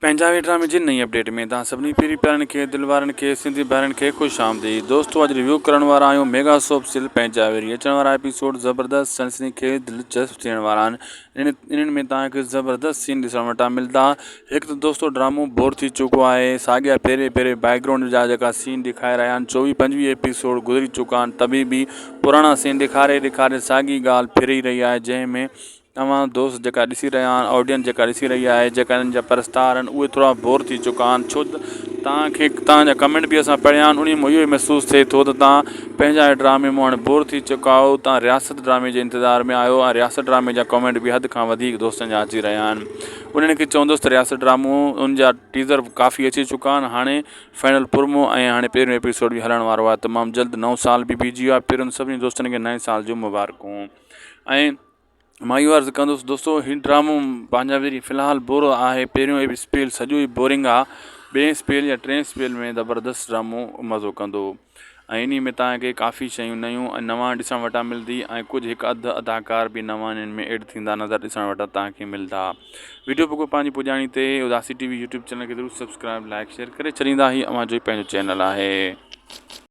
पंजाबी ड्रामे जी नई अपडेट में तव्हां सभिनी पहिरीं प्यारनि खे दिलि वारनि खे सिंधी भाउरनि खे ख़ुशि आमदीद। दोस्तों अॼु रिव्यू करण वारा आहियूं मेगा सोप सीरियल पंजाबी। अचण वारा एपिसोड ज़बरदस्त सनसनीखेज़ दिलचस्प थियण वारा आहिनि। इन्हनि में तव्हांखे ज़बरदस्त सीन ॾिसण वटां मिलंदा। हिकु त दोस्तों ड्रामो बोर थी चुको आहे। साॻिया पहिरें पहिरें बैकग्राउंड जा जेका सीन ॾेखारे रहिया आहिनि 24-25 एपिसोड गुज़री चुका आहिनि, तभी बि पुराणा सीन ॾेखारे साॻी ॻाल्हि फिरी रही आहे, जंहिंमें तव्हां दोस्त जेका ॾिसी रहिया आहिनि, ऑडियंस जेका ॾिसी रही आहे, जेका हिननि जा प्रस्तार आहिनि उहे थोरा बोर थी चुका आहिनि। छो त तव्हांजा कमेंट बि असां पढ़िया आहिनि, उन में इहो ई महसूसु थिए थो त तव्हां पंहिंजा ड्रामे मां हाणे बोर थी चुका आहियो। तव्हां रियासत ड्रामे जे इंतज़ार में आहियो ऐं रियासत ड्रामे जा कमेंट बि हद खां वधीक दोस्तनि जा अची रहिया आहिनि। उन्हनि खे चवंदुसि त रियासत ड्रामो उन जा टीज़र काफ़ी अची चुका आहिनि, हाणे फाइनल प्रोमो ऐं हाणे पहिरियों एपिसोड बि हलण वारो आहे। तमामु जल्द नओं साल बि बीजी वियो आहे। पहिरियों सभिनी दोस्तनि खे नए साल जूं मुबारकूं। ऐं मां इहो अर्ज़ु कंदुसि दोस्तों, हीउ ड्रामो पंहिंजा वरी फ़िलहालु बोर आहे। पहिरियों स्पेल सॼो ई बोरिंग आहे। ॿिए स्पेल या टें स्पेल में ज़बरदस्त ड्रामो मज़ो कंदो ऐं इन में तव्हांखे काफ़ी शयूं नयूं ऐं नवां ॾिसण वटां मिलंदी ऐं कुझु हिकु अधु अदाकार बि नवां इन्हनि में एड थींदा नज़र ॾिसण वटां तव्हांखे मिलंदा। वीडियो पोइ पंहिंजी पुॼाणी ते उदासी TV यूट्यूब चैनल खे ज़रूरु सब्सक्राइब लाइक शेयर करे छॾींदा। ही अव्हां जो ई पंहिंजो चैनल आहे।